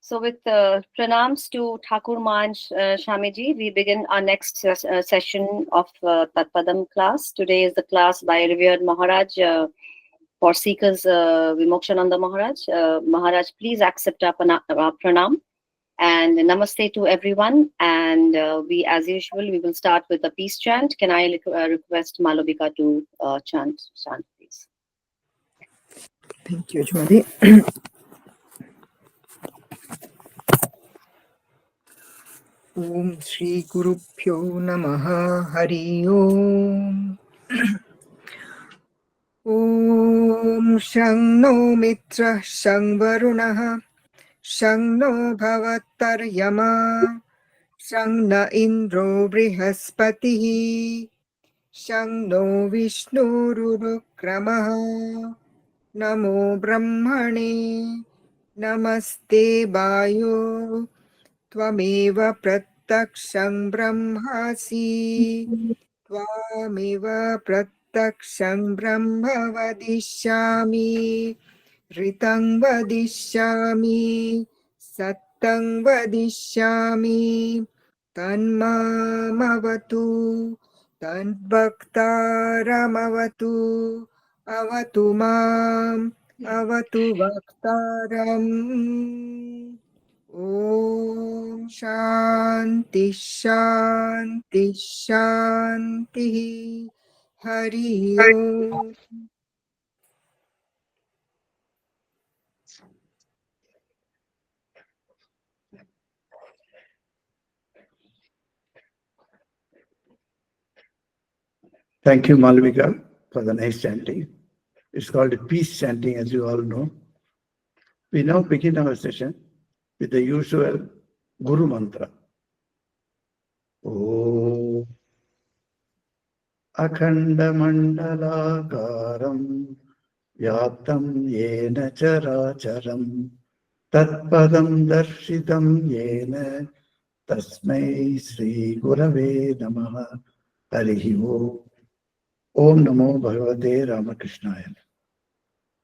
So with pranams to Thakur Manj Shamiji, we begin our next session of Tat Padam class. Today is the class by revered Maharaj for seekers Vimokshananda Maharaj. Maharaj, please accept our pranam and namaste to everyone. And we, as usual, we will start with a peace chant. Can I request Malabika to chant, please? Thank you, Jyoti. Om Shri Guru Pyo Namaha Hari Om. Om Shang No Mitra Shang Varunaha Shang No Bhavatar Yama Shang Na Indro Brihaspatihi Shang No Vishnu Rurukramaha Namo Brahmane Namaste Vayo Tvameva Prataksham Brahmasi Tvameva Prataksham Brahma Vadishyami Ritang Vadishyami Sattang Vadishyami Tanmamavatu Tanbhaktaramavatu Avatu Mam Avatu Bhaktaram. Om Shanti Shanti Shanti Hari Om. Thank you, Malvika, for the nice chanting. It's called peace chanting, as you all know. We now begin our session with the usual Guru Mantra. Om Akhanda Mandalakaram Vyaptam Yena Characharam Tat Padam Darshitam Yena Tasmai Sri Gurave Namaha Harihi Om Namo Bhagavate Ramakrishnaya.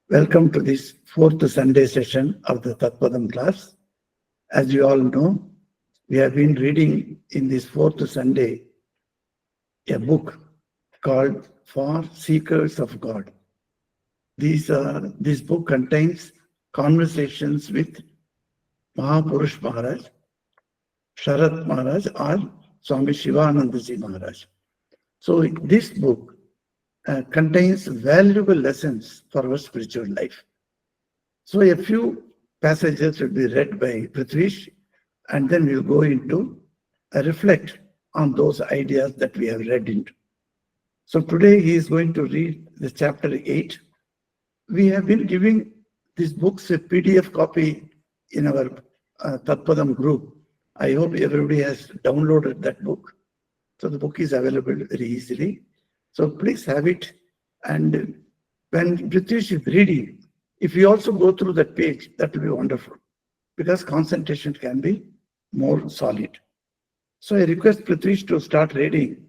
Welcome to this fourth Sunday session of the Tat Padam class. As you all know, we have been reading in this fourth Sunday a book called For Seekers of God. This book contains conversations with Mahapurush Maharaj, Sharat Maharaj, or Swami Shivanandaji Maharaj. So this book contains valuable lessons for our spiritual life. So a few passages will be read by Prithvish, and then we'll go into reflect on those ideas that we have read into. So today he is going to read the chapter 8. We have been giving these books a PDF copy in our Tat Padam group. I hope everybody has downloaded that book. So the book is available very easily. So please have it. And when Prithvish is reading, if you also go through that page, that will be wonderful, because concentration can be more solid. So I request Prithvish to start reading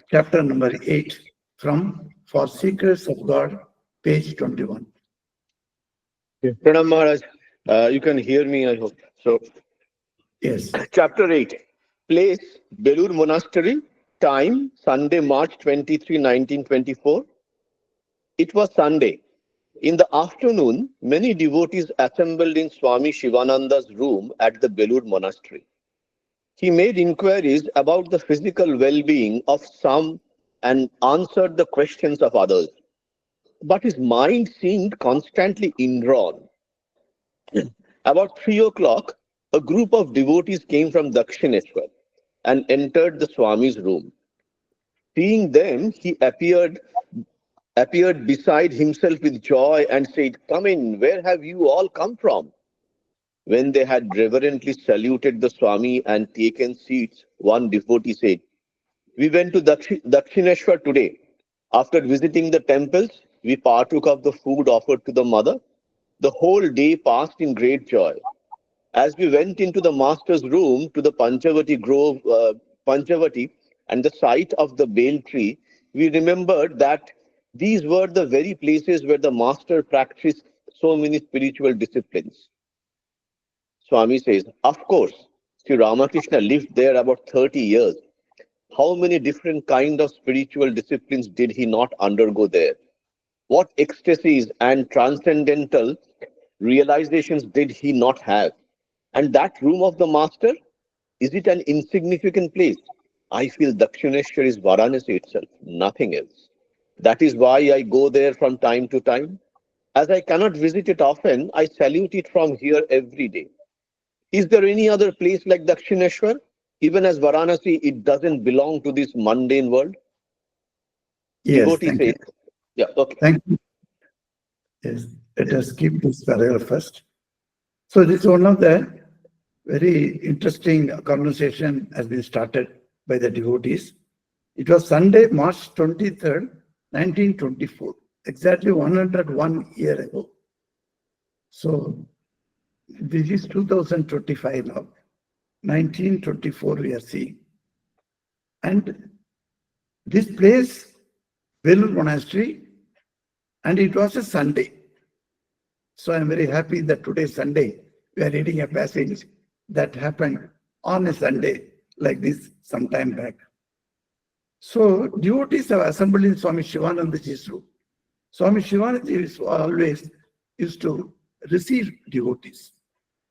chapter number 8 from For Seekers of God, page 21. Pranam Maharaj, you can hear me, I hope. So, Yes. chapter 8, place Belur Monastery, time Sunday, March 23, 1924. It was Sunday. In the afternoon, many devotees assembled in Swami Shivananda's room at the Belur Monastery. He made inquiries about the physical well-being of some and answered the questions of others. But his mind seemed constantly indrawn. About 3 o'clock, a group of devotees came from Dakshineshwar and entered the Swami's room. Seeing them, he appeared beside himself with joy and said, "Come in, where have you all come from?" When they had reverently saluted the Swami and taken seats, one devotee said, "We went to Dakshineshwar today. After visiting the temples, we partook of the food offered to the mother. The whole day passed in great joy. As we went into the master's room to the Panchavati Grove, Panchavati, and the site of the Bale tree, we remembered that these were the very places where the master practiced so many spiritual disciplines. Swami says, of course, Sri Ramakrishna lived there about 30 years. How many different kind of spiritual disciplines did he not undergo there? What ecstasies and transcendental realizations did he not have? And that room of the master, is it an insignificant place? I feel Dakshineshwar is Varanasi itself, nothing else. That is why I go there from time to time. As I cannot visit it often, I salute it from here every day. Is there any other place like Dakshineshwar? Even as Varanasi, it doesn't belong to this mundane world. Yes, Devotee thank says, you. yeah, okay. Thank you. Yes, let us keep this paragraph first. So this is one of the very interesting conversation has been started by the devotees. It was Sunday, March 23rd, 1924, exactly 101 years ago. So this is 2025 now. 1924 we are seeing. And this place, Velur Monastery, and it was a Sunday. So I'm very happy that today Sunday, we are reading a passage that happened on a Sunday like this some time back. So devotees have assembled in Swami Shivanandaji's room. Swami Shivanandaji is always used to receive devotees.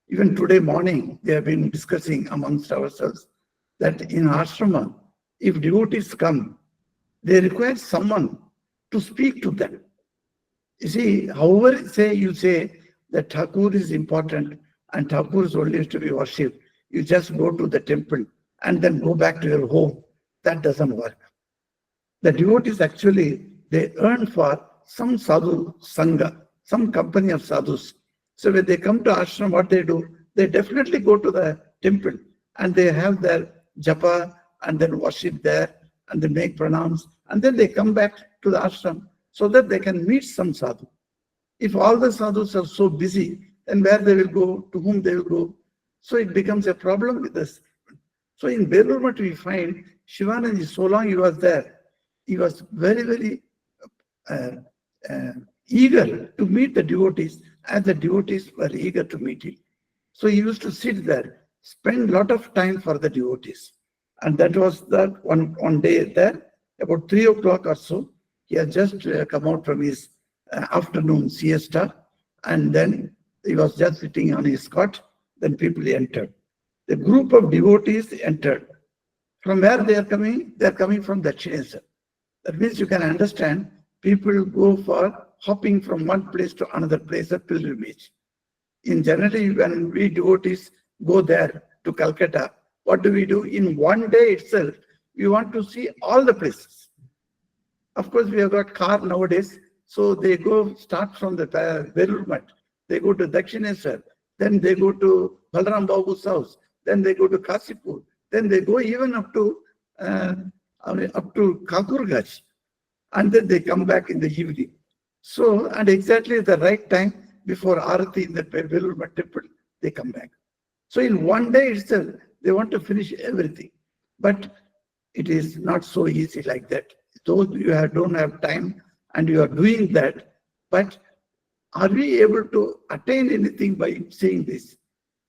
Even today morning, they have been discussing amongst ourselves that in ashrama, if devotees come, they require someone to speak to them. You see, however you say that Thakur is important and Thakur is only to be worshipped, you just go to the temple and then go back to your home. That doesn't work. The devotees actually, they earn for some sadhu sangha, some company of sadhus. So when they come to ashram, what they do? They definitely go to the temple and they have their japa and then worship there and they make pranams and then they come back to the ashram so that they can meet some sadhu. If all the sadhus are so busy, then where they will go, to whom they will go. So it becomes a problem with us. So in Belur Math we find Shivanandaji, so long he was there, he was very, very eager to meet the devotees as the devotees were eager to meet him. So he used to sit there, spend a lot of time for the devotees. And that was that one day there, about 3 o'clock or so, he had just come out from his afternoon siesta, and then he was just sitting on his cot, then people entered. The group of devotees entered. From where they are coming? They are coming from Dakshineshwar. That means you can understand, people go for hopping from one place to another place of pilgrimage. In generally, when we devotees go there to Calcutta, what do we do? In one day itself, we want to see all the places. Of course, we have got car nowadays, so they go start from the Belur Math, they go to Dakshineshwar, then they go to Balram Babu's house, then they go to Kasipur, then they go even up to Kakurgaj, and then they come back in the evening. So, and exactly at the right time before Arati in the Belur Math temple, they come back. So in one day itself, they want to finish everything. But it is not so easy like that. Those you don't have time and you are doing that, but are we able to attain anything by saying this?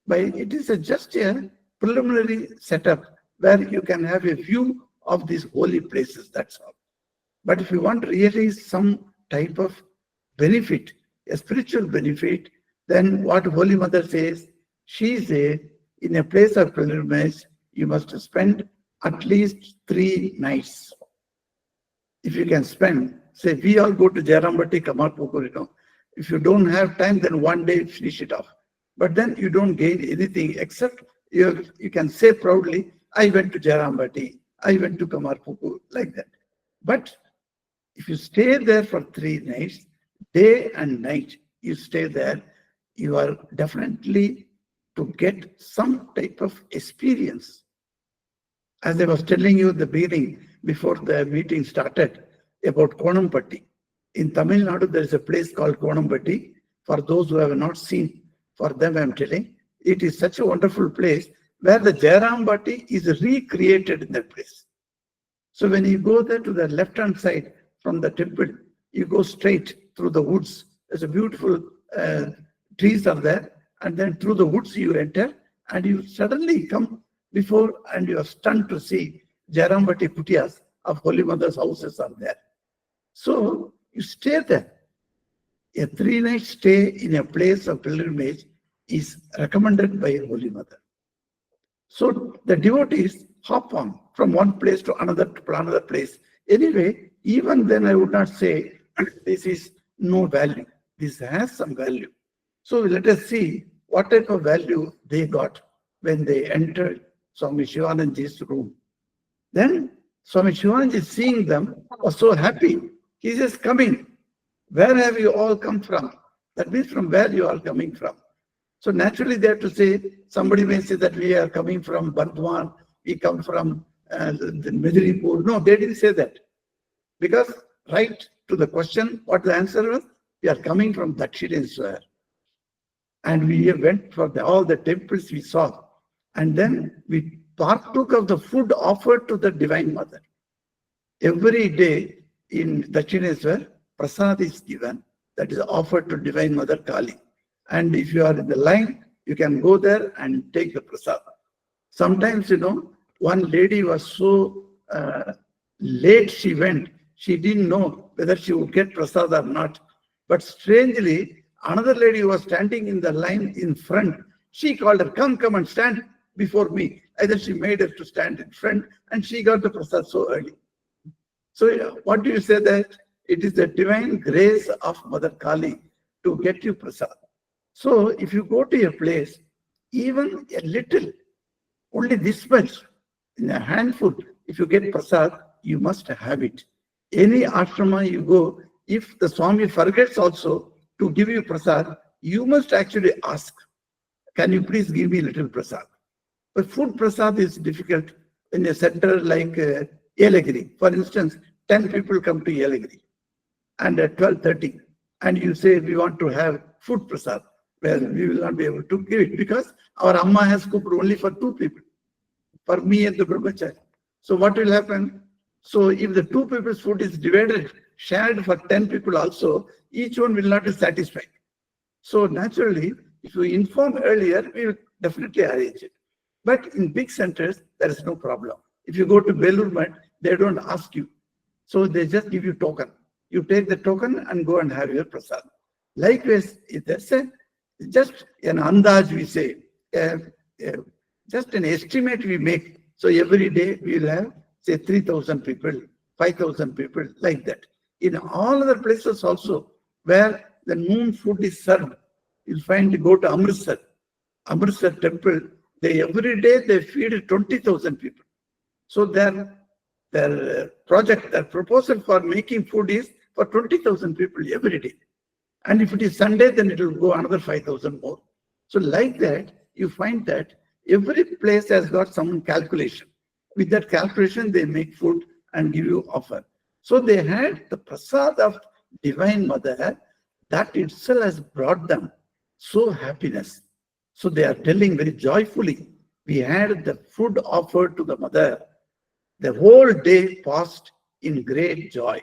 It is just a preliminary setup where you can have a view of these holy places, that's all. But if you want really some type of benefit, a spiritual benefit, then what Holy Mother says, she says, in a place of pilgrimage, you must spend at least 3 nights. If you can spend, say, we all go to Jairambati, Kamarpukur, if you don't have time, then one day finish it off. But then you don't gain anything except you can say proudly, I went to Jairambati, I went to Kamarpukur, like that. But if you stay there for 3 nights, day and night, you stay there, you are definitely to get some type of experience. As I was telling you at the beginning, before the meeting started, about Konampatti. In Tamil Nadu, there is a place called Konampatti. For those who have not seen, for them I am telling, it is such a wonderful place where the Jairambati is recreated in that place. So when you go there to the left-hand side from the temple, you go straight through the woods. There's a beautiful trees are there, and then through the woods you enter, and you suddenly come before, and you are stunned to see Jarambati Kutiyas of Holy Mother's houses are there. So you stay there. A 3-night stay in a place of pilgrimage is recommended by Holy Mother. So the devotees hop on from one place to another place. Anyway, even then I would not say this is no value. This has some value. So let us see what type of value they got when they entered Swami Shivananda's room. Then Swami Shivananda, seeing them, was so happy. He says, "Come in. Where have you all come from?" That means from where you are coming from. So naturally they have to say, somebody may say that we are coming from Bardwan, we come from the Medinipur. No, they didn't say that. Because right to the question, what the answer was, we are coming from Dakshineshwar. And we went for all the temples we saw. And then we partook of the food offered to the Divine Mother. Every day in Dakshineshwar, prasad is given, that is offered to Divine Mother Kali. And if you are in the line, you can go there and take the prasad. Sometimes, one lady was so late she went, she didn't know whether she would get prasad or not. But strangely, another lady who was standing in the line in front, she called her, come and stand before me. Either she made her to stand in front, and she got the prasad so early. So what do you say that? It is the divine grace of Mother Kali to get you prasad. So if you go to a place, even a little, only this much, in a handful, if you get prasad, you must have it. Any ashrama you go, if the Swami forgets also to give you prasad, you must actually ask, can you please give me a little prasad? But food prasad is difficult in a center like Yelagiri. For instance, 10 people come to Yelagiri and at 12:30, and you say we want to have food prasad. Well, we will not be able to give it because our Amma has cooked only for 2 people, for me and the brahmachari. So what will happen? So if the 2 people's food is divided, shared for 10 people also, each one will not be satisfied. So naturally, if you inform earlier, we will definitely arrange it. But in big centers, there is no problem. If you go to Belur Math, they don't ask you. So they just give you token. You take the token and go and have your prasad. Likewise, if there's just an andaj we say, just an estimate we make. So every day we will have, say, 3,000 people, 5,000 people, like that. In all other places also, where the noon food is served, you'll find, go to Amritsar temple, every day they feed 20,000 people. So their project, their proposal for making food is for 20,000 people every day. And if it is Sunday, then it will go another 5,000 more. So like that, you find that every place has got some calculation. With that calculation, they make food and give you offer. So they had the prasad of Divine Mother, that itself has brought them so happiness. So they are telling very joyfully, we had the food offered to the Mother. The whole day passed in great joy.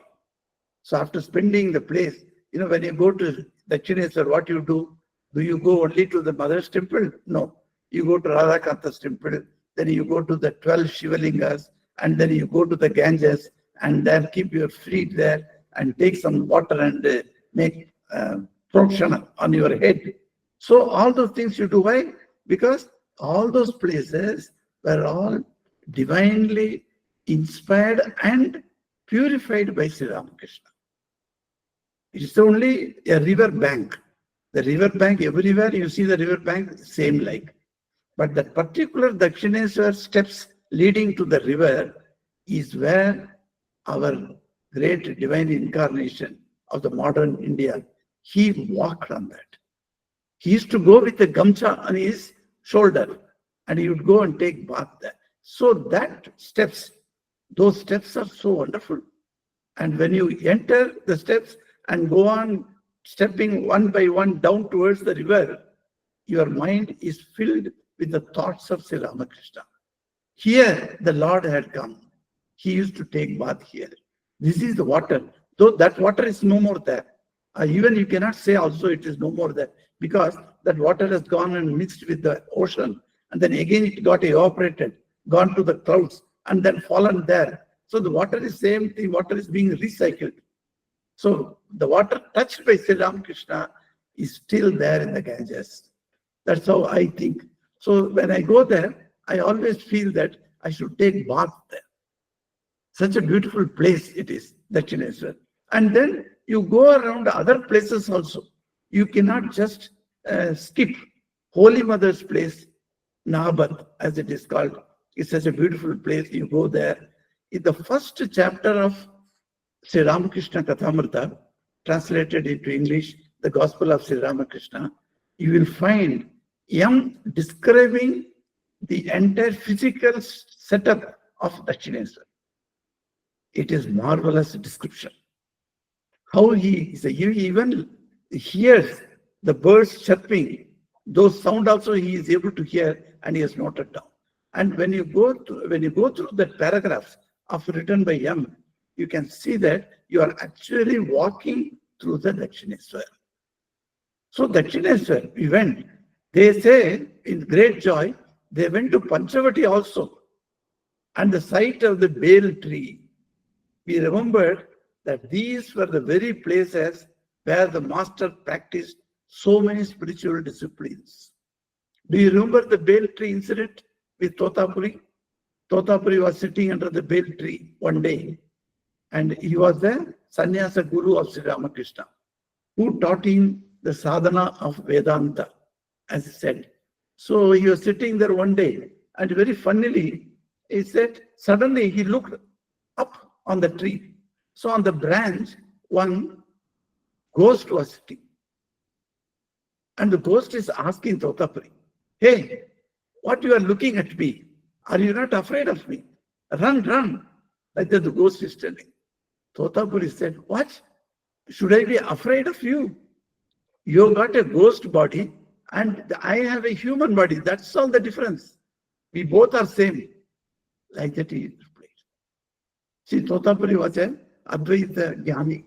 So after spending the place, when you go to Dakshineshwar, what you do? Do you go only to the Mother's temple? No. You go to Radhakanta's temple, then you go to the 12 Shivalingas, and then you go to the Ganges, and then keep your feet there and take some water and make prokshana on your head. So all those things you do. Why? Because all those places were all divinely inspired and purified by Sri Ramakrishna. It is only a river bank. The river bank, everywhere you see the river bank, same like. But that particular Dakshineshwar steps leading to the river is where our great divine incarnation of the modern India, he walked on that. He used to go with the gamcha on his shoulder, and he would go and take bath there. So that steps, those steps are so wonderful. And when you enter the steps and go on stepping one by one down towards the river, your mind is filled with the thoughts of Sri Ramakrishna. Here the Lord had come. He used to take bath here. This is the water. Though that water is no more there. Even you cannot say also it is no more there, because that water has gone and mixed with the ocean, and then again it got evaporated, gone to the clouds, and then fallen there. So the water is same thing, water is being recycled. So the water touched by Sri Ramakrishna is still there in the Ganges. That's how I think. So when I go there, I always feel that I should take bath there. Such a beautiful place it is, Dakshineswar. And then you go around other places also. You cannot just skip Holy Mother's place, Nabat, as it is called. It's such a beautiful place. You go there. In the first chapter of Sri Ramakrishna Kathamrita, translated into English, the Gospel of Sri Ramakrishna, you will find Yam describing the entire physical setup of Dakshineswar. It is marvelous description. How he even hears the birds chirping, those sound also he is able to hear, and he has noted down. And when you go through that paragraphs of written by Yam, you can see that you are actually walking through the Dakshineswar. So Dakshineswar, we went. They say in great joy, they went to Panchavati also. And the sight of the bale tree, we remembered that these were the very places where the master practiced so many spiritual disciplines. Do you remember the bale tree incident with Totapuri? Totapuri was sitting under the bale tree one day, and he was the sannyasa guru of Sri Ramakrishna, who taught him the sadhana of Vedanta, as he said. So he was sitting there one day, and very funnily, he said, suddenly he looked up on the tree. So on the branch, one ghost was sitting. And the ghost is asking Totapuri, hey, what you are looking at me? Are you not afraid of me? Run, run. Like that the ghost is telling. Totapuri said, what? Should I be afraid of you? You got a ghost body and I have a human body. That's all the difference. We both are same. Like that he replied. See, Totapuri was an Advaita Jnani,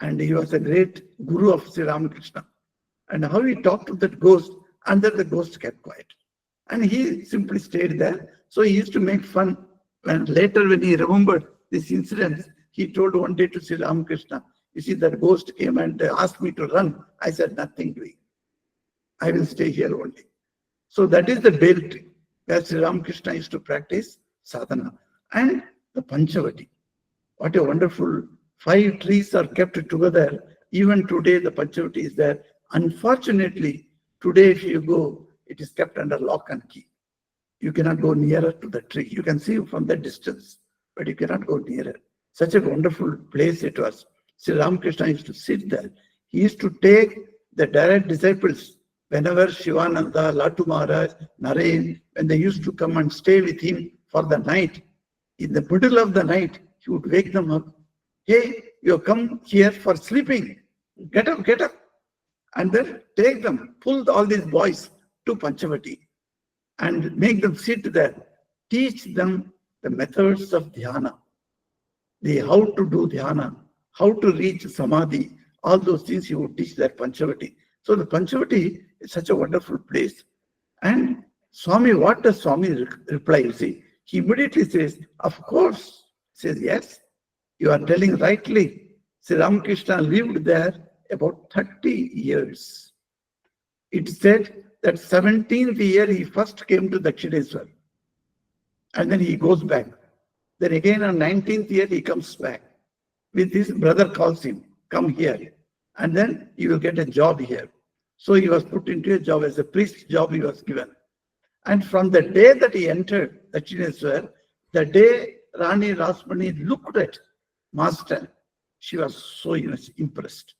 and he was a great guru of Sri Ramakrishna. And how he talked to that ghost, and then the ghost kept quiet. And he simply stayed there. So he used to make fun. And later when he remembered this incident, he told one day to Sri Ramakrishna, you see, that ghost came and asked me to run. I said, nothing doing. I will stay here only. So that is the bale tree where Sri Ramakrishna used to practice sadhana. And the Panchavati. What a wonderful 5 trees are kept together. Even today the Panchavati is there. Unfortunately, today if you go, it is kept under lock and key. You cannot go nearer to the tree. You can see from the distance, but you cannot go nearer. Such a wonderful place it was. Sri Ramakrishna used to sit there. He used to take the direct disciples whenever Shivananda, Latu Maharaj, Narayan, when they used to come and stay with him for the night, in the middle of the night, he would wake them up. Hey, you have come here for sleeping. Get up, get up. And then take them, pull all these boys to Panchavati and make them sit there. Teach them the methods of dhyana, how to do dhyana, how to reach samadhi, all those things he would teach that Panchavati. So the Panchavati is such a wonderful place. And Swami, what does Swami reply? You see, he immediately says, of course. He says, yes, you are telling rightly. Sri Ramakrishna lived there about 30 years. It said that 17th year he first came to Dakshineswar. And then he goes back. Then again on 19th year he comes back. With his brother calls him, come here. And then you will get a job here. So he was put into a job as a priest job he was given. And from the day that he entered Dakshineswar, the day Rani Rasmani looked at Master, she was so impressed.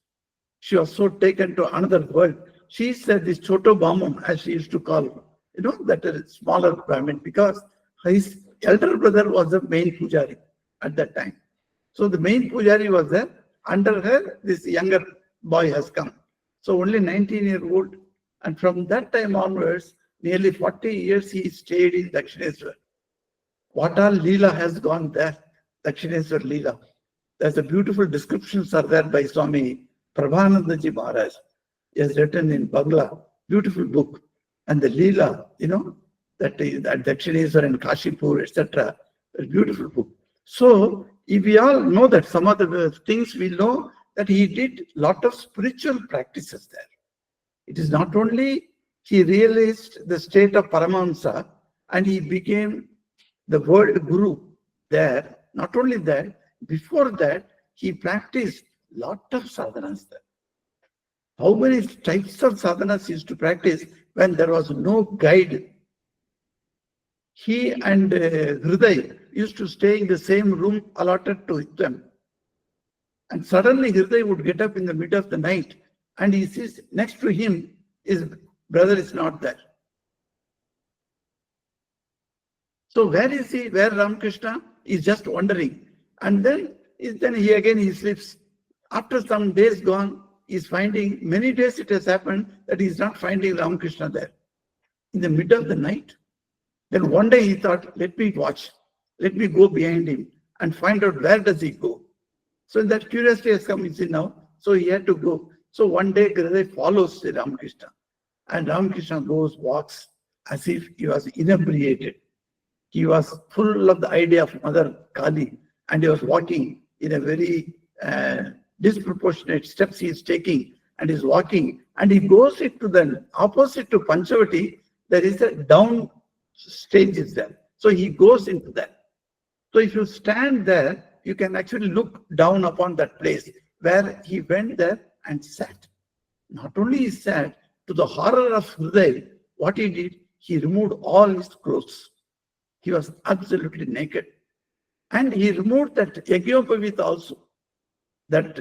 She was so taken to another world. She said this Choto Bamam, as she used to call him, that is smaller Brahmin, because his elder brother was the main pujari at that time. So the main pujari was there. Under her, this younger boy has come. So only 19-year-old. And from that time onwards, nearly 40 years he stayed in Dakshineswar. What all Leela has gone there, Dakshineswar Leela. There's a beautiful descriptions are there by Swami Prabhanandaji Maharaj has written in Bangla, beautiful book. And the Leela, that Dakshineswar and Kashipur, etc. A beautiful book. So, if we all know that some of the things we know that he did lot of spiritual practices there. It is not only he realized the state of Paramahamsa and he became the world guru there. Not only that, before that, he practiced lot of sadhanas there. How many types of sadhanas he used to practice when there was no guide? He and Hriday used to stay in the same room allotted to them. And suddenly Hriday would get up in the middle of the night and he sees next to him his brother is not there. So where is he? Where Ramakrishna is just wondering. And then he sleeps. After some days gone, he's finding, many days it has happened that he's not finding Ramakrishna there. In the middle of the night. Then one day he thought, let me watch. Let me go behind him and find out where does he go. So that curiosity has come, now. So he had to go. So one day Hriday follows Ramakrishna. And Ramakrishna goes, walks as if he was inebriated. He was full of the idea of Mother Kali. And he was walking in a very disproportionate steps he is taking. And is walking. And he goes into the opposite to Panchavati. There is a down stage is there. So he goes into that. So if you stand there, you can actually look down upon that place where he went there and sat. Not only he sat, to the horror of Hriday, what he did, he removed all his clothes. He was absolutely naked. And he removed that Yajnopavita also. That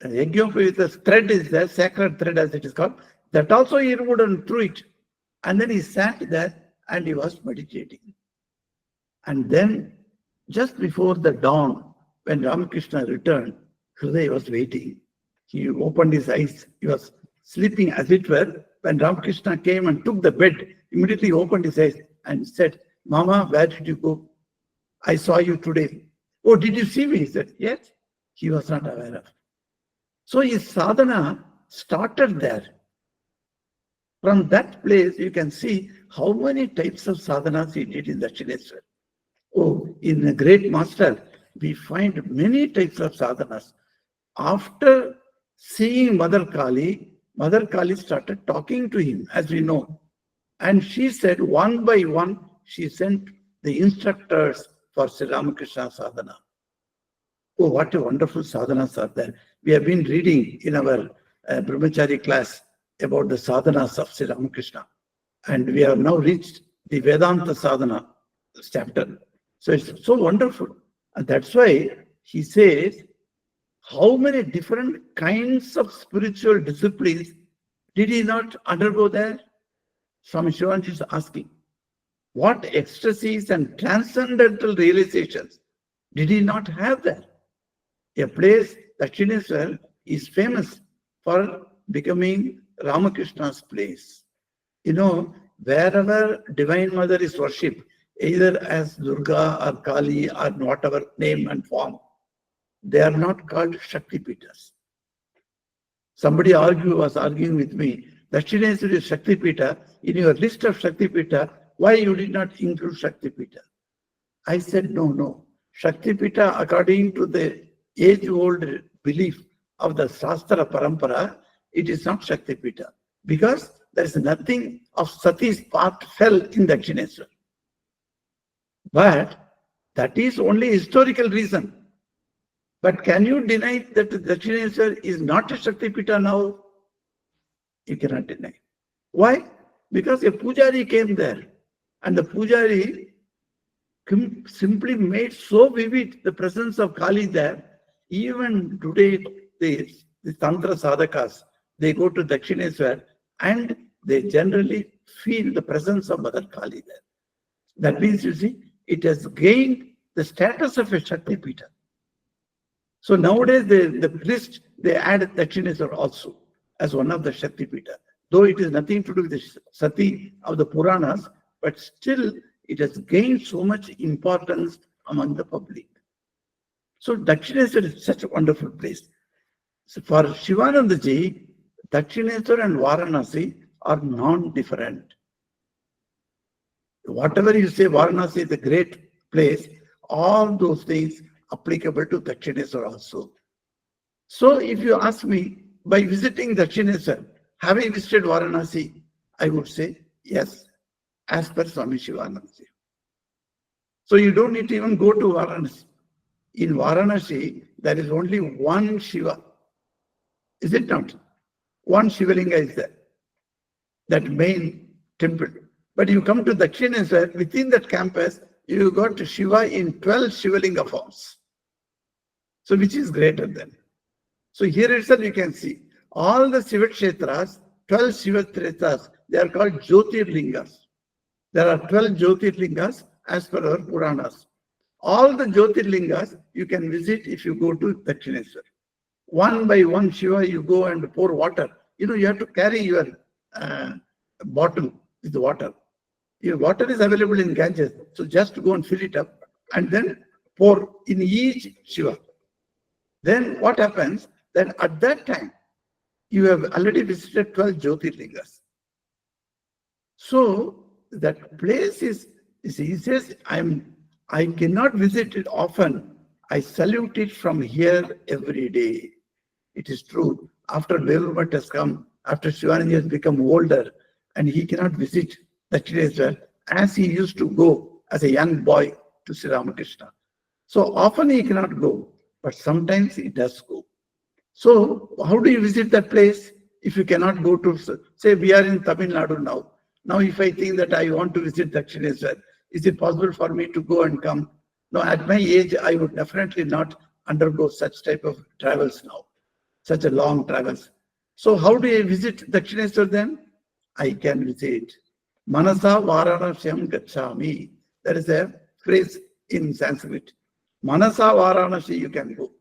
Yajnopavita thread is there, sacred thread as it is called. That also he removed and threw it. And then he sat there and he was meditating. And then, just before the dawn, when Ramakrishna returned, Hriday was waiting. He opened his eyes. He was sleeping as it were. When Ramakrishna came and took the bed, immediately opened his eyes and said, Mama, where did you go? I saw you today. Oh, did you see me? He said, yes. He was not aware of. So his sadhana started there. From that place, you can see how many types of sadhanas he did in Dakshineswar. Oh, in a great master, we find many types of sadhanas. After seeing Mother Kali started talking to him, as we know. And she said, one by one, she sent the instructors for Sri Ramakrishna sadhana. Oh, what a wonderful sadhanas are there. We have been reading in our Brahmachari class about the sadhanas of Sri Ramakrishna. And we have now reached the Vedanta sadhana chapter. So it's so wonderful. And that's why he says, how many different kinds of spiritual disciplines did he not undergo there? Swami Shivansh is asking. What ecstasies and transcendental realizations did he not have there? A place, Dakshineswar, is famous for becoming Ramakrishna's place. Wherever Divine Mother is worshipped, either as Durga or Kali or whatever name and form, they are not called Shakti Pitas. Somebody was arguing with me, Dakshineswar is Shakti Pita. In your list of Shakti Pita, why you did not include Shakti Pita? I said, no. Shakti Pita, according to the age-old belief of the Shastra Parampara, it is not Shakti Pita. Because there is nothing of Sati's part fell in Dakshineswar. But that is only historical reason. But can you deny that Dakshineswar is not a Shakti Pita now? You cannot deny. Why? Because a Pujari came there. And the Pujari simply made so vivid the presence of Kali there. Even today, the Tantra sadhakas, they go to Dakshineswar and they generally feel the presence of Mother Kali there. That means, you see, it has gained the status of a Shakti Pita. So nowadays, the list, they add Dakshineswar also as one of the Shakti Pita. Though it has nothing to do with the Sati of the Puranas, but still it has gained so much importance among the public. So Dakshineswar is such a wonderful place. So for Shivanandaji, Dakshineswar and Varanasi are non-different. Whatever you say, Varanasi is a great place, all those things applicable to Dakshineswar also. So if you ask me, by visiting Dakshineswar, have I visited Varanasi? I would say yes, as per Swami Shivanandaji. So you don't need to even go to Varanasi. In Varanasi, there is only one Shiva. Is it not? One Shivalinga is there, that main temple. But you come to Dakshineswar, within that campus, you got Shiva in 12 Shivalinga forms. So which is greater than? So here itself you can see all the Shiva Kshetras, 12 Shiva Kshetras, they are called Jyotirlingas. There are 12 Jyotirlingas as per our Puranas. All the Jyotirlingas you can visit if you go to Dakshineswar. One by one Shiva, you go and pour water. You have to carry your bottle with water. Your water is available in Ganges, so just go and fill it up and then pour in each Shiva. Then what happens? Then at that time, you have already visited 12 Jyotirlingas. So that place is, he says, I cannot visit it often. I salute it from here every day. It is true. After Velurmat has come, after Shivananji has become older, and he cannot visit Dakshineswar as he used to go as a young boy to Sri Ramakrishna. So often he cannot go, but sometimes he does go. So how do you visit that place if you cannot go to, say we are in Tamil Nadu now. Now if I think that I want to visit Dakshineswar, is it possible for me to go and come? No, at my age, I would definitely not undergo such type of travels now, such a long travels. So how do I visit Dakshineswar then? I can visit Manasa Varanashyam Gacchami. That is a phrase in Sanskrit. Manasa Varanasi you can go.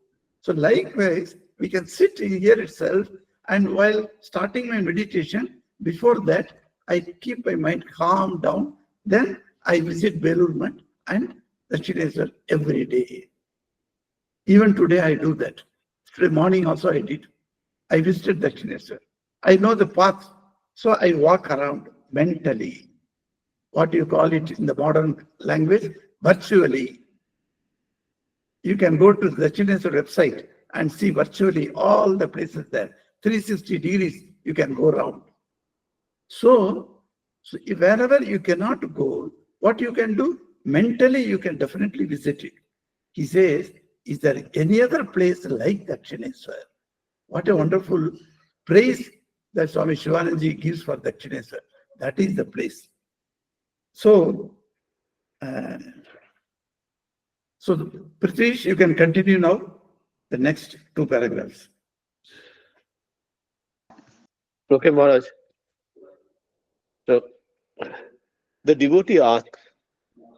So likewise, we can sit in here itself, and while starting my meditation, before that, I keep my mind calm down. Then I visit Velurmat and Dakshineswar every day. Even today I do that. Today morning also I did. I visited Dakshineswar. I know the path, so I walk around mentally. What do you call it in the modern language? Virtually. You can go to the Dakshineswar website and see virtually all the places there. 360 degrees you can go around. So wherever you cannot go, what you can do? Mentally you can definitely visit it. He says, is there any other place like Dakshineswar? What a wonderful praise that Swami Shivanandaji gives for Dakshineswar. That is the place. So, Prithvish, you can continue now the next two paragraphs. Okay, Maharaj. So, the devotee asks,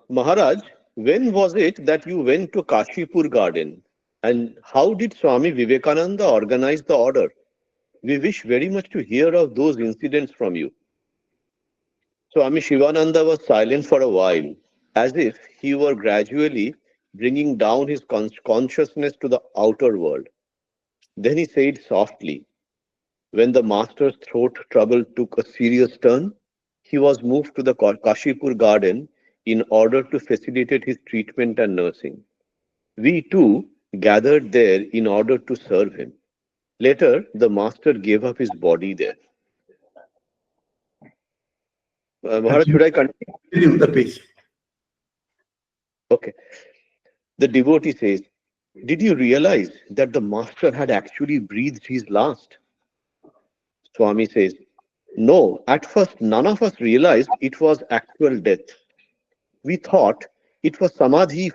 Maharaj, when was it that you went to Kashipur garden? And how did Swami Vivekananda organize the order? We wish very much to hear of those incidents from you. Swami Shivananda was silent for a while, as if he were gradually bringing down his consciousness to the outer world. Then he said softly, when the master's throat trouble took a serious turn, he was moved to the Kashipur garden in order to facilitate his treatment and nursing. We too gathered there in order to serve him. Later, the master gave up his body there. Maharaj, should I continue? The page. Okay. The devotee says, did you realize that the master had actually breathed his last? Swami says, no, at first none of us realized it was actual death. We thought it was samadhi.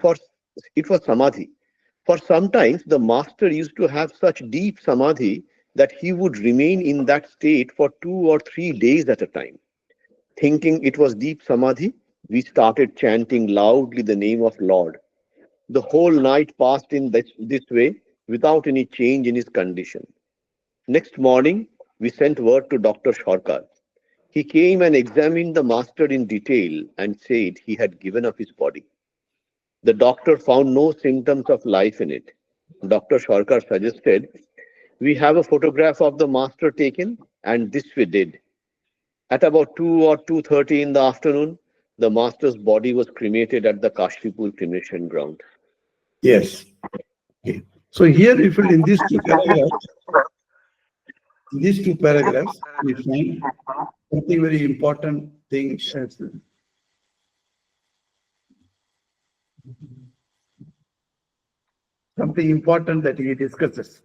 For sometimes the master used to have such deep samadhi that he would remain in that state for 2 or 3 days at a time. Thinking it was deep samadhi, we started chanting loudly the name of Lord. The whole night passed in this way without any change in his condition. Next morning, we sent word to Dr. Sarkar. He came and examined the master in detail and said he had given up his body. The doctor found no symptoms of life in it. Dr. Sarkar suggested we have a photograph of the master taken, and this we did. At about 2 or 2:30 in the afternoon, the master's body was cremated at the Kashipur cremation ground. Yes. Okay. So here, if in these two paragraphs, we find something very important thing. Something important that he discusses.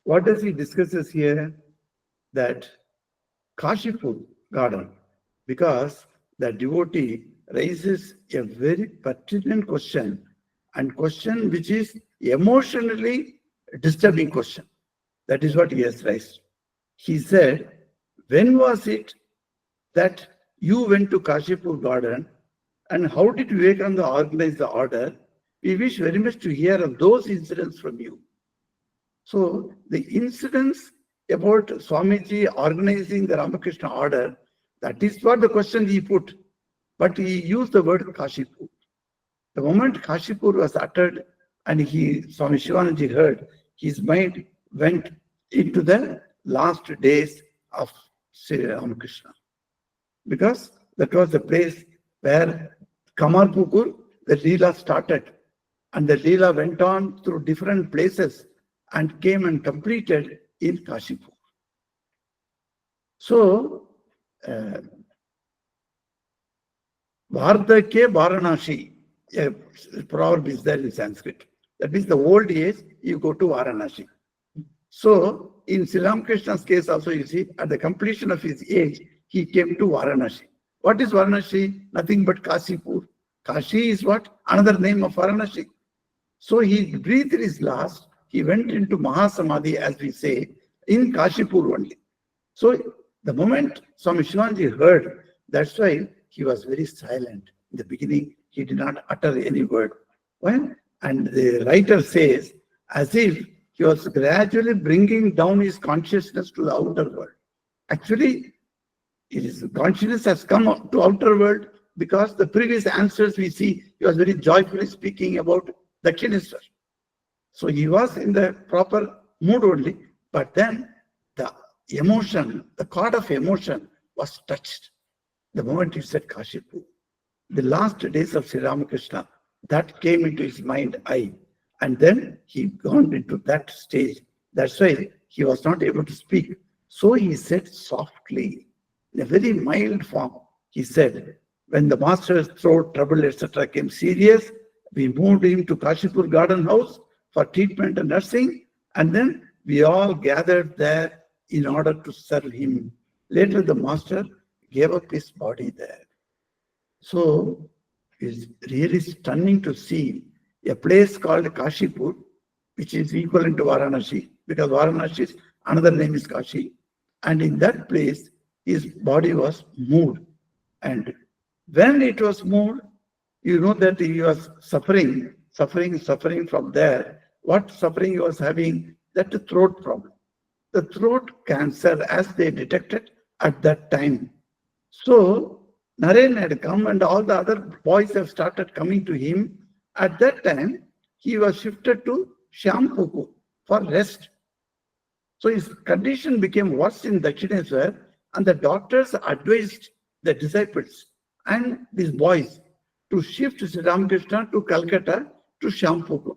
What does he discusses here? That Kashipur garden, because the devotee raises a very pertinent question, and question which is emotionally disturbing question. That is what he has raised. He said, when was it that you went to Kashipur garden, and how did Vivekananda organize the order? We wish very much to hear of those incidents from you. So the incidents about Swamiji organizing the Ramakrishna order, that is what the question he put. But he used the word Kashipur. The moment Kashipur was uttered and Swami Shivananji heard, his mind went into the last days of Sri Ramakrishna. Because that was the place where Kamarpukur, the Leela started. And the Leela went on through different places and came and completed in Kashipur. So, Bhardake Varanasi, a proverb is there in Sanskrit. That means the old age, you go to Varanasi. So, in Sri Ramakrishna's case also, you see, at the completion of his age, he came to Varanasi. What is Varanasi? Nothing but Kashipur. Kashi is what? Another name of Varanasi. So he breathed his last. He went into Mahasamadhi, as we say, in Kashipur only. So the moment Swami Shivanji heard, that's why he was very silent. In the beginning, he did not utter any word. Well, and the writer says, as if he was gradually bringing down his consciousness to the outer world. Actually, his consciousness has come to outer world because the previous answers we see, he was very joyfully speaking about Dakshineswar. So he was in the proper mood only, but then the emotion, the chord of emotion was touched. The moment he said Kashipur, the last days of Sri Ramakrishna, that came into his mind eye. And then he gone into that stage. That's why he was not able to speak. So he said softly, in a very mild form, he said, when the master's throat trouble, etc. came serious, we moved him to Kashipur garden house for treatment and nursing, and then we all gathered there in order to serve him. Later, the master gave up his body there. So it's really stunning to see a place called Kashipur, which is equivalent to Varanasi, because Varanasi is another name is Kashi. And in that place, his body was moved. And when it was moved, you know that he was suffering from there. What suffering he was having? That throat problem. The throat cancer, as they detected at that time. So Naren had come and all the other boys have started coming to him. At that time, he was shifted to Shyampuku for rest. So his condition became worse in Dakshineswar, and the doctors advised the disciples and these boys to shift Sri Ramakrishna to Calcutta to Shyampuku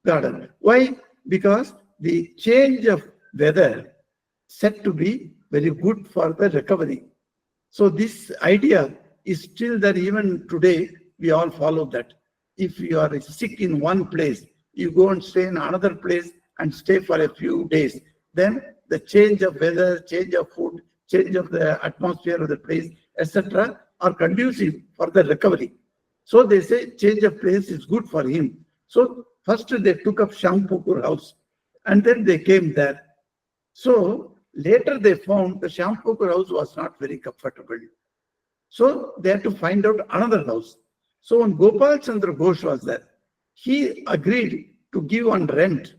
garden. Why? Because the change of weather said to be very good for the recovery. So this idea is still there even today. We all follow that. If you are sick in one place, you go and stay in another place and stay for a few days. Then the change of weather, change of food, change of the atmosphere of the place, etc. are conducive for the recovery. So they say change of place is good for him. So first they took up Shyampukur house and then they came there. So later they found the Shyampukur house was not very comfortable. So they had to find out another house. So when Gopal Chandra Ghosh was there, he agreed to give on rent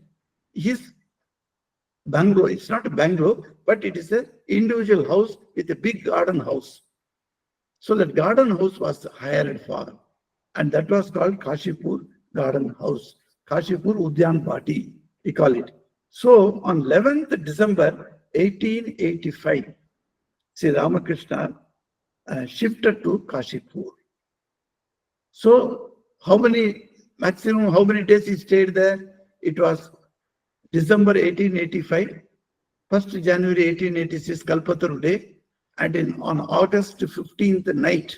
his bungalow. It's not a bungalow, but it is an individual house with a big garden house. So that garden house was hired for, and that was called Kashipur Garden House. Kashipur Udyan Party, we call it. So on 11th December 1885, Sri Ramakrishna shifted to Kashipur. So how many days he stayed there? It was December 1885, 1st January 1886, Kalpataru Day, and on August 15th night,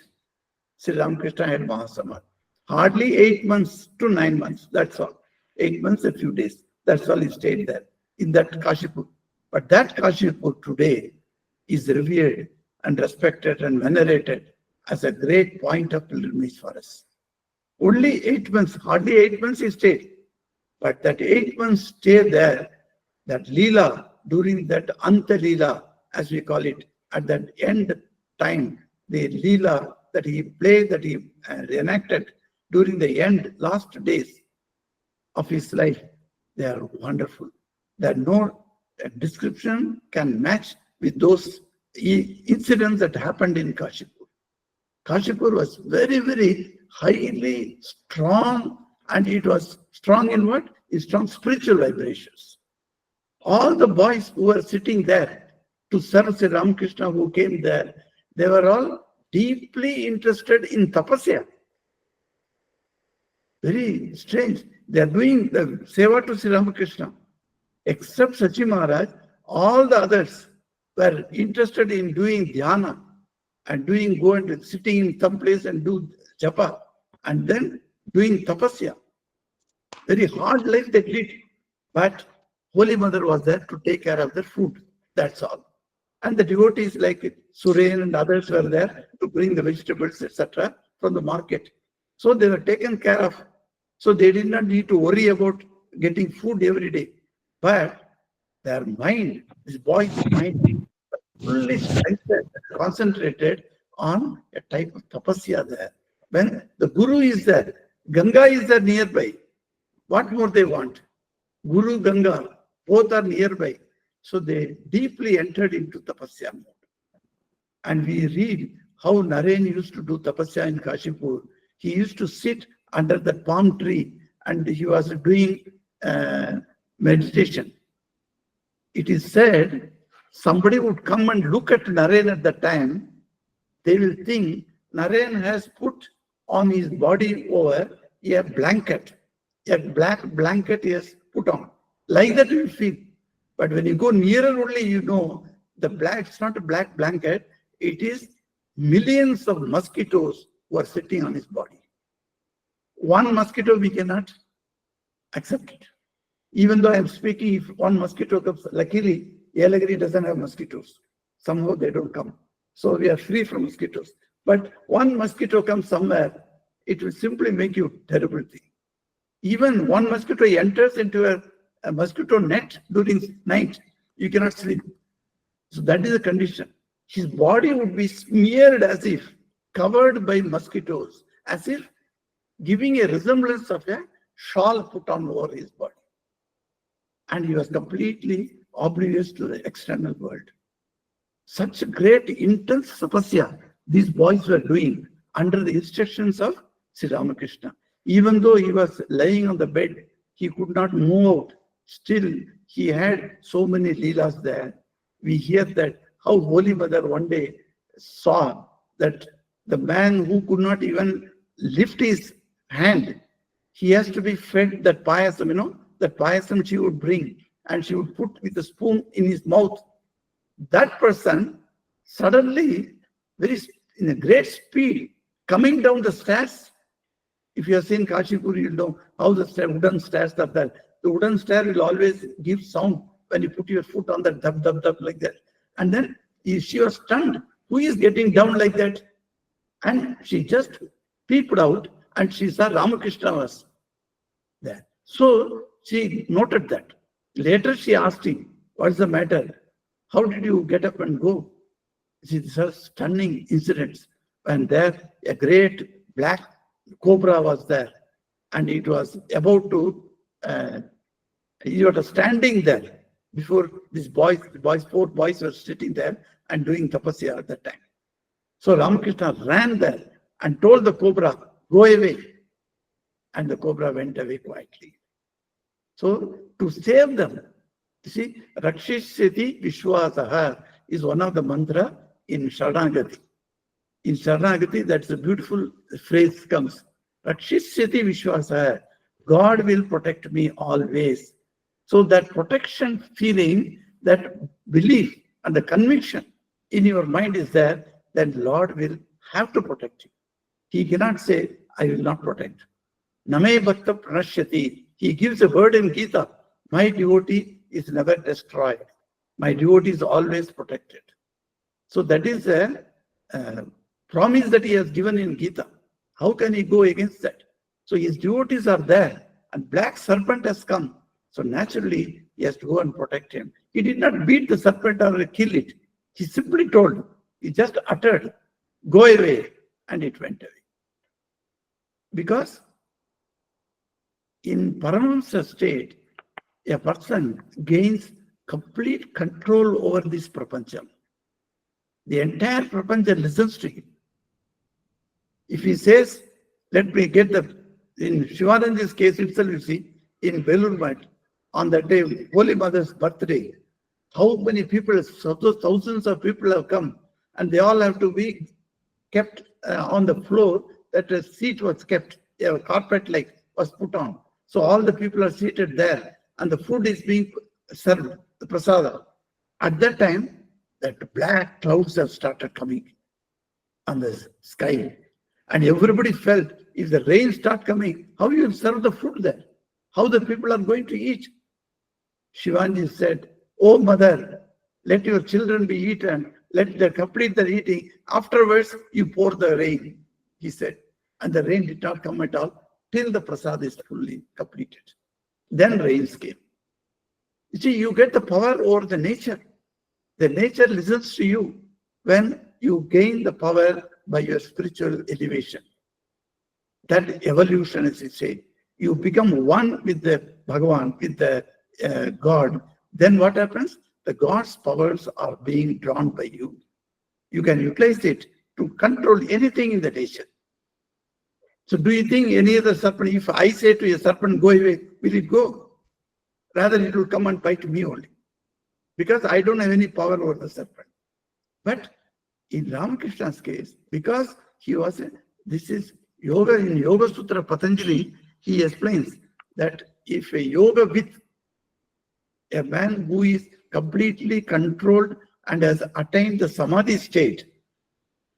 Sri Ramakrishna had Mahasamad. Hardly 8 months to 9 months, that's all. 8 months, a few days, that's all he stayed there, in that Kashipur. But that Kashipur today is revered and respected and venerated as a great point of pilgrimage for us. Only 8 months, hardly 8 months he stayed. But that 8 months stay there, that Leela, during that Anta Leela, as we call it, at that end time, the Leela that he played, that he reenacted during the last days of his life, they are wonderful. That no description can match with those incidents that happened in Kashipur. Kashipur was very, very highly strong, and it was strong in what? In strong spiritual vibrations. All the boys who were sitting there to serve Sri Ramakrishna, who came there, they were all deeply interested in tapasya. Very strange. They are doing the seva to Sri Ramakrishna. Except Sachi Maharaj, all the others were interested in doing dhyana and go and sitting in some place and do japa and then doing tapasya. Very hard life they did. But Holy Mother was there to take care of their food. That's all. And the devotees like Suren and others were there to bring the vegetables, etc. from the market. So they were taken care of. So they did not need to worry about getting food every day. But their mind, this boy's mind, fully concentrated on a type of tapasya there. When the Guru is there, Ganga is there nearby. What more they want? Guru, Ganga, both are nearby. So they deeply entered into tapasya mode. And we read how Naren used to do tapasya in Kashipur. He used to sit under the palm tree and he was doing meditation. It is said somebody would come and look at Naren at that time. They will think Naren has put on his body over a blanket. A black blanket he has put on. Like that you feel. But when you go nearer only, you know the black, it's not a black blanket. It is millions of mosquitoes who are sitting on his body. One mosquito we cannot accept it. Even though I am speaking, if one mosquito comes, luckily, Yelagiri doesn't have mosquitoes. Somehow they don't come. So we are free from mosquitoes. But one mosquito comes somewhere, it will simply make you terrible thing. Even one mosquito enters into a mosquito net during night, you cannot sleep. So that is the condition. His body would be smeared as if covered by mosquitoes, as if giving a resemblance of a shawl put on over his body. And he was completely oblivious to the external world. Such great intense tapasya these boys were doing under the instructions of Sri Ramakrishna. Even though he was lying on the bed, he could not move out. Still, he had so many leelas there. We hear that how Holy Mother one day saw that the man who could not even lift his hand, he has to be fed that payasam, that payasam she would bring and she would put with a spoon in his mouth. That person suddenly, in a great speed, coming down the stairs. If you have seen Kashipur, you'll know how the wooden stairs are there. The wooden stair will always give sound when you put your foot on that dub, dub, dub like that. And then she was stunned. Who is getting down like that? And she just peeped out and she saw Ramakrishna was there. So she noted that. Later she asked him, what's the matter? How did you get up and go? These are stunning incidents. And there a great black cobra was there. And it was about to, he was standing there before these boys, four boys were sitting there and doing tapasya at that time. So Ramakrishna ran there and told the cobra, go away. And the cobra went away quietly. So to save them, You see, Rakshishyati Vishwasaha is one of the mantra in Sharanagati. In Sharanagati, that's a beautiful phrase comes. Rakshishyati Vishwasaha. God will protect me always. So that protection feeling, that belief and the conviction in your mind is there, then Lord will have to protect you. He cannot say, I will not protect. Name Bhakta Pranashyati. He gives a word in Gita. My devotee is never destroyed. My devotee is always protected. So that is a promise that he has given in Gita. How can he go against that? So his devotees are there, and black serpent has come. So naturally, he has to go and protect him. He did not beat the serpent or kill it. He simply told, he just uttered, go away, and it went away. Because in Paramahamsa state, a person gains complete control over this prapancham. The entire prapancha listens to him. If he says, let me get in Shivananda's case itself, you see, in Belur Math, on that day, Holy Mother's birthday, how many people, thousands of people have come, and they all have to be kept on the floor, that a seat was kept, a carpet like was put on. So all the people are seated there, and the food is being served, the prasada. At that time, that black clouds have started coming on the sky. And everybody felt, if the rain start coming, how you serve the food there? How the people are going to eat? Shivanji said, oh mother, let your children be eaten, let them complete their eating. Afterwards, you pour the rain, he said. And the rain did not come at all till the prasad is fully completed. Then rains came. You see, you get the power over the nature. The nature listens to you when you gain the power by your spiritual elevation. That evolution, as you say, you become one with the Bhagavan, with the God. Then what happens? The God's powers are being drawn by you. You can utilize it to control anything in the nature. So do you think any other serpent, if I say to a serpent, go away, will it go? Rather, it will come and bite me only. Because I don't have any power over the serpent. But in Ramakrishna's case, because he was, this is yoga, in Yoga Sutra Patanjali, he explains that if a yoga with a man who is completely controlled and has attained the samadhi state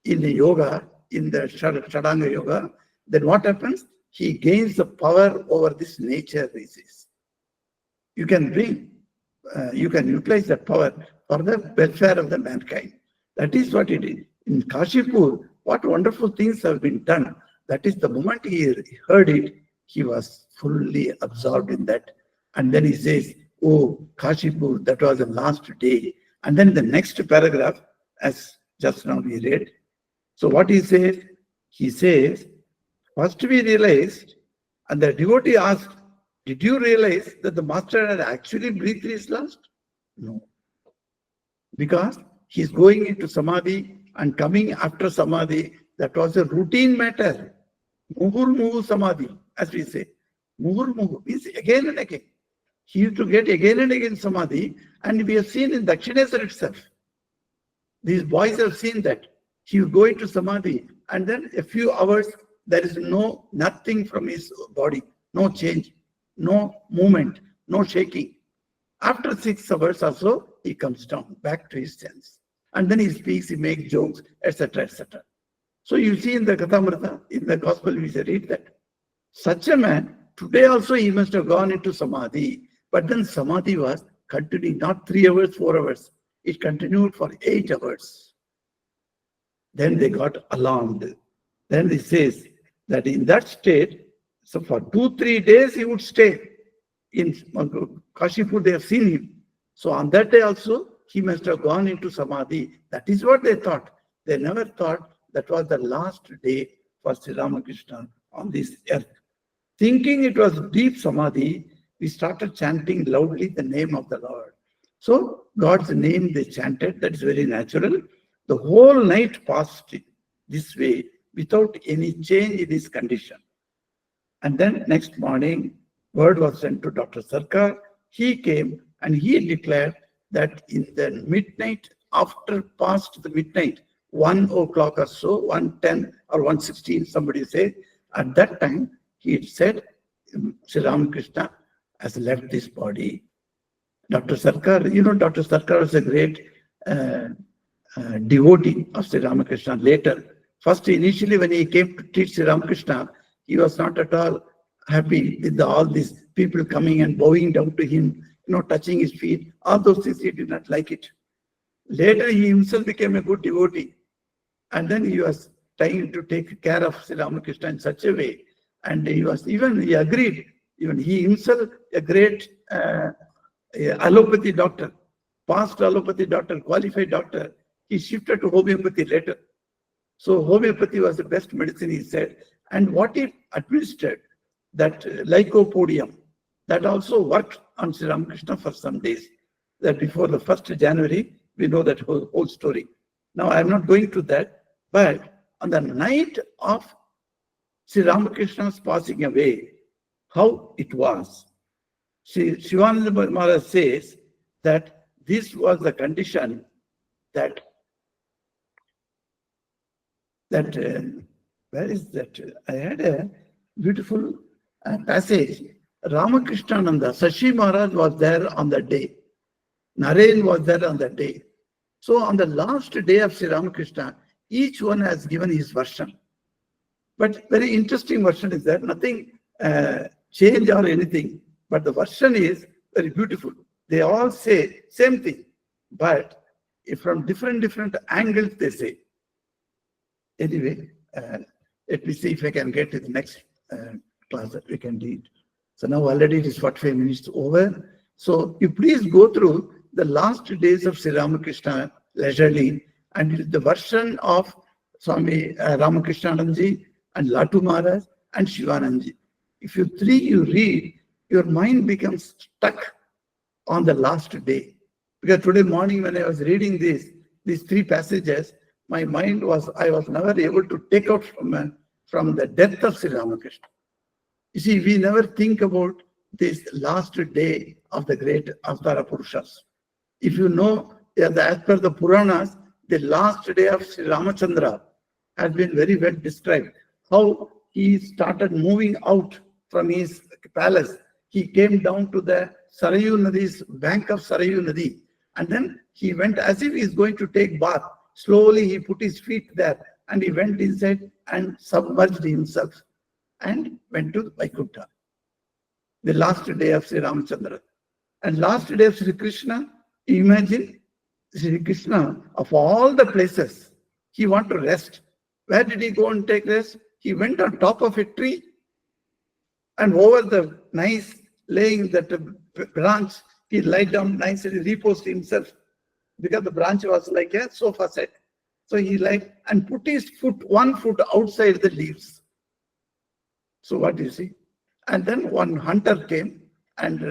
in the yoga, in the Shadanga yoga, then what happens? He gains the power over this nature, he says. You can bring, you can utilize that power for the welfare of the mankind. That is what it is. In Kashipur, what wonderful things have been done. That is the moment he heard it, he was fully absorbed in that. And then he says, oh, Kashipur, that was the last day. And then the next paragraph, as just now we read. So what he says, first we realized, and the devotee asked, did you realize that the master had actually breathed his last? No. Because he's going into samadhi and coming after samadhi, that was a routine matter. Muhur samadhi, as we say. Muhur means again and again. He used to get again and again samadhi, and we have seen in Dakshineswar itself. These boys have seen that. He will go into samadhi, and then a few hours, there is nothing from his body, no change, no movement, no shaking. After 6 hours or so, he comes down back to his sense. And then he speaks, he makes jokes, etc., etc. So you see in the Kathamrita, in the Gospel, we read that. Such a man, today also he must have gone into samadhi. But then samadhi was continuing, not 3 hours, 4 hours. It continued for 8 hours. Then they got alarmed. Then he says that in that state, so for 2-3 days he would stay. In Kashipur, they have seen him. So on that day also, he must have gone into samadhi. That is what they thought. They never thought that was the last day for Sri Ramakrishna on this earth. Thinking it was deep samadhi, we started chanting loudly the name of the Lord. So God's name they chanted, that is very natural. The whole night passed this way without any change in his condition. And then next morning, word was sent to Dr. Sarkar. He came And he declared that in the midnight, after past the midnight, 1 o'clock or so, 1:10 or 1:16, somebody said, at that time, he had said, Sri Ramakrishna has left this body. Dr. Sarkar, Dr. Sarkar was a great devotee of Sri Ramakrishna later. First, initially, when he came to teach Sri Ramakrishna, he was not at all happy with all these people coming and bowing down to him, touching his feet. All those things, he did not like it. Later, he himself became a good devotee. And then he was trying to take care of Sri Ramakrishna in such a way. And he agreed, even he himself, a great allopathy doctor, past allopathy doctor, qualified doctor, he shifted to homeopathy later. So homeopathy was the best medicine, he said. And what he administered, that lycopodium, that also worked on Sri Ramakrishna for some days. That before the 1st January, we know that whole story. Now, I'm not going to that, but on the night of Sri Ramakrishna's passing away, how it was. Shivananda Maharaj says that this was the condition that where is that? I had a beautiful passage. Ramakrishnananda, Sashi Maharaj was there on that day. Naren was there on that day. So on the last day of Sri Ramakrishna, each one has given his version. But very interesting version is that nothing change or anything. But the version is very beautiful. They all say same thing, but from different angles they say. Anyway, let me see if I can get to the next class that we can read. So now already it is 45 minutes over. So you please go through the last days of Sri Ramakrishna leisurely, and it is the version of Swami Ramakrishnananji and Latu Maharaj and Shivananji. If you read, your mind becomes stuck on the last day. Because today morning when I was reading these 3 passages, my mind I was never able to take out from the death of Sri Ramakrishna. You see, we never think about this last day of the great Avtara Purushas. If you know, as per the Puranas, the last day of Sri Ramachandra has been very well described. How he started moving out from his palace. He came down to the Sarayu Nadi's bank of Sarayu Nadi. And then he went as if he's going to take bath. Slowly he put his feet there and he went inside and submerged himself and went to Vaikuntha. The last day of Sri Ramachandra. And last day of Sri Krishna, imagine Sri Krishna, of all the places, he wanted to rest. Where did he go and take rest? He went on top of a tree and over the nice laying that branch, he lay down nicely, reposed himself because the branch was like a sofa set. So he lay and put his one foot outside the leaves. So what do you see? And then one hunter came and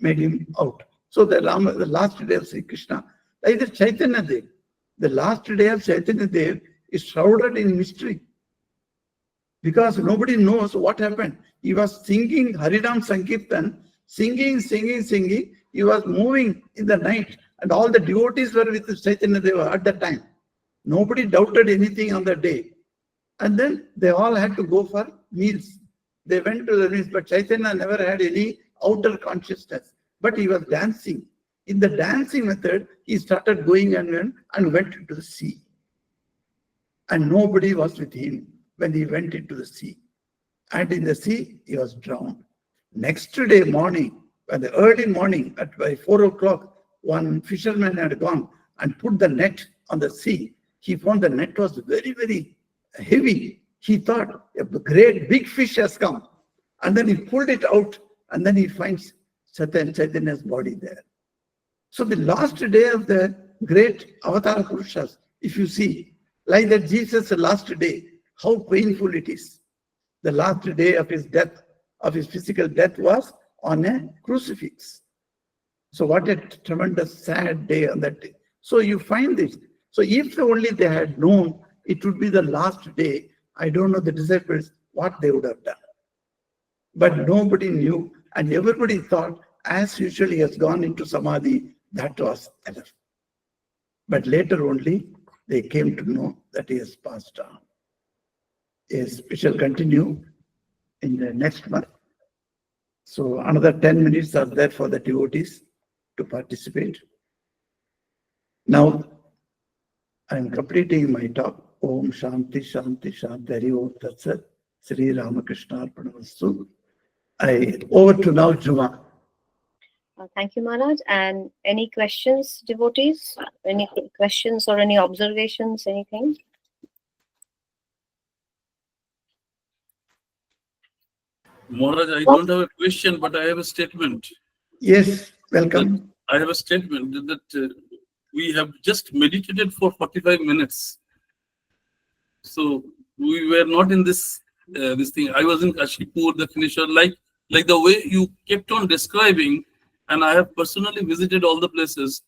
made him out. So the last day of Sri Krishna, like the Chaitanya Dev, the last day of Chaitanya Dev is shrouded in mystery. Because nobody knows what happened. He was singing Harinam Sankirtan, singing. He was moving in the night, and all the devotees were with Chaitanya Deva at that time. Nobody doubted anything on that day. And then they all had to go for meals. They went to the meals, but Chaitanya never had any outer consciousness. But he was dancing. In the dancing method, he started going and went into the sea. And nobody was with him when he went into the sea. And in the sea, he was drowned. Next day morning, by the early morning, by 4 o'clock, one fisherman had gone and put the net on the sea. He found the net was very, very heavy. He thought a great big fish has come. And then he pulled it out, and then he finds Chaitanya's body there. So the last day of the great Avatara Purushas, if you see, like that Jesus' last day, how painful it is. The last day of his death, of his physical death, was on a crucifix. So what a tremendous sad day on that day. So you find this. So if only they had known it would be the last day, I don't know the disciples what they would have done. But nobody knew, and everybody thought as usual, he has gone into samadhi. That was enough. But later only, they came to know that he has passed on. Yes, we shall continue in the next month. So another 10 minutes are there for the devotees to participate. Now, I am completing my talk. Om Shanti Shanti Shanti Hari Om Tat Sat. Sri Ramakrishna Arpanamastu. Over to now, Juma. Thank you, Maharaj. And any questions, devotees? Any questions or any observations, anything? Maharaj, I don't have a question, but I have a statement. Yes, welcome. I have a statement that we have just meditated for 45 minutes. So we were not in this thing. I was in Kashipur, the finisher, like the way you kept on describing, and I have personally visited all the places.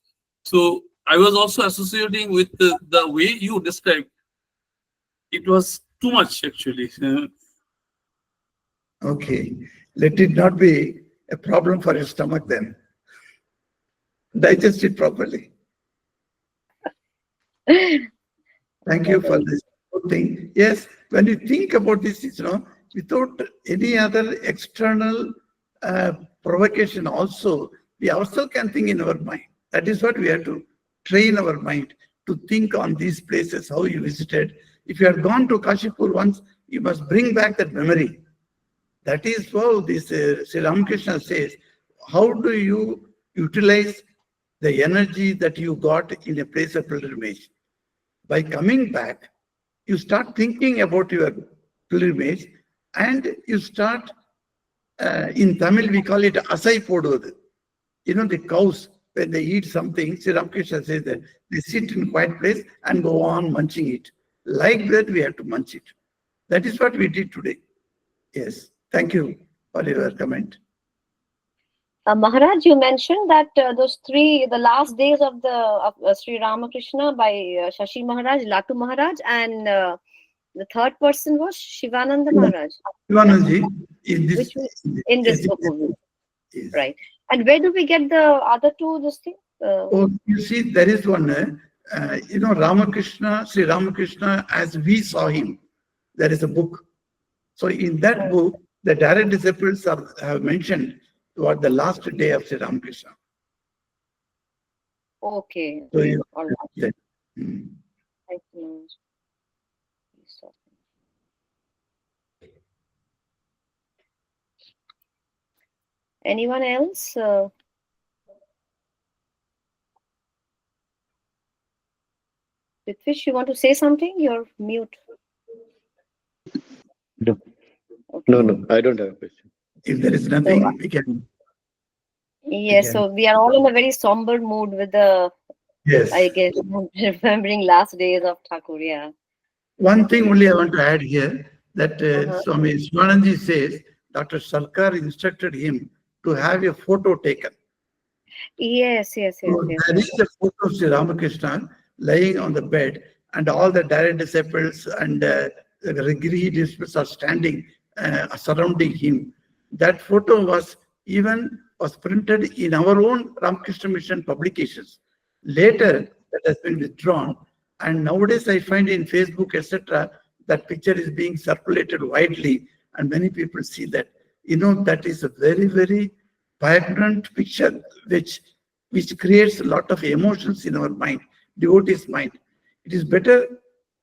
So I was also associating with the way you described. It was too much, actually. Okay. Let it not be a problem for your stomach then. Digest it properly. Thank you for this thing. Yes, when you think about this, without any other external provocation also, we also can think in our mind. That is what we have to train our mind to think on these places, how you visited. If you have gone to Kashipur once, you must bring back that memory. That is how this Sri Ramakrishna says, how do you utilize the energy that you got in a place of pilgrimage? By coming back, you start thinking about your pilgrimage and you start, in Tamil we call it asai poduvathu. The cows, when they eat something, Sri Ramakrishna says that they sit in a quiet place and go on munching it. Like that, we have to munch it. That is what we did today. Yes. Thank you for your comment. Maharaj, you mentioned that the last days of Sri Ramakrishna by Shashi Maharaj, Latu Maharaj, and the third person was Shivananda Maharaj. Shivanandaji, in this book. Yes. Right. And where do we get the other two, this thing? You see, there is one, Ramakrishna, Sri Ramakrishna, as we saw him. There is a book. So in that book, the direct disciples have mentioned what the last day of Sri Ramakrishna. Okay. So you, All right. yeah. Thank you. Anyone else? Ritvish, you want to say something? You're mute. No. Okay. No, I don't have a question. If there is nothing, we can. Yes, so we are all in a very somber mood with the, Yes. I guess, remembering last days of Thakur, yeah. One thing only I want to add here, that Swami Shivanandaji says Dr. Sarkar instructed him to have a photo taken. Yes. There is a photo of Sri Ramakrishna lying on the bed, and all the direct disciples and the Rigiri disciples are standing surrounding him. That photo was printed in our own Ramakrishna Mission publications. Later, that has been withdrawn, and nowadays I find in Facebook, etc., that picture is being circulated widely, and many people see that. That is a very, very vibrant picture, which creates a lot of emotions in our mind, devotee's mind. It is better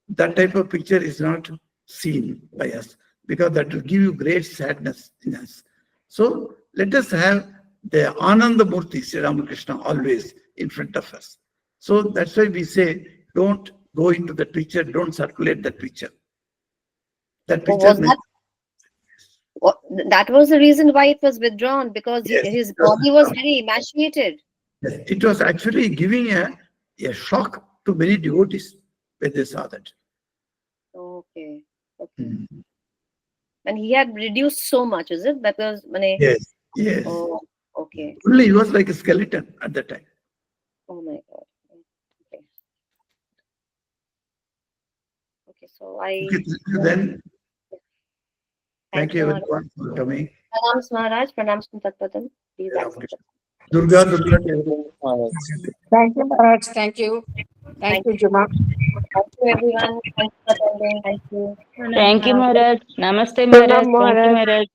that type of picture is not seen by us, because that will give you great sadness in us. So let us have the Ananda Murti, Sri Ramakrishna, always in front of us. So that's why we say, don't go into that picture, don't circulate that picture. That picture. That was the reason why it was withdrawn, because Yes, his body was very emaciated. Yes, it was actually giving a shock to many devotees when they saw that. Okay. And he had reduced so much, is it? Because Yes. Oh, okay. Only he was like a skeleton at that time. Oh my God. Okay, so Then thank you everyone for coming. Pranams Maharaj, pranams from Tat Padam. Please Yeah, accept. okay. Durga, Durga. Thank you, Maharaj. Thank you. Thank you, Juma. Thank you, everyone. Thank you for attending. Thank you. Thank you, Maharaj. Namaste, Maharaj. Thank you, Maharaj.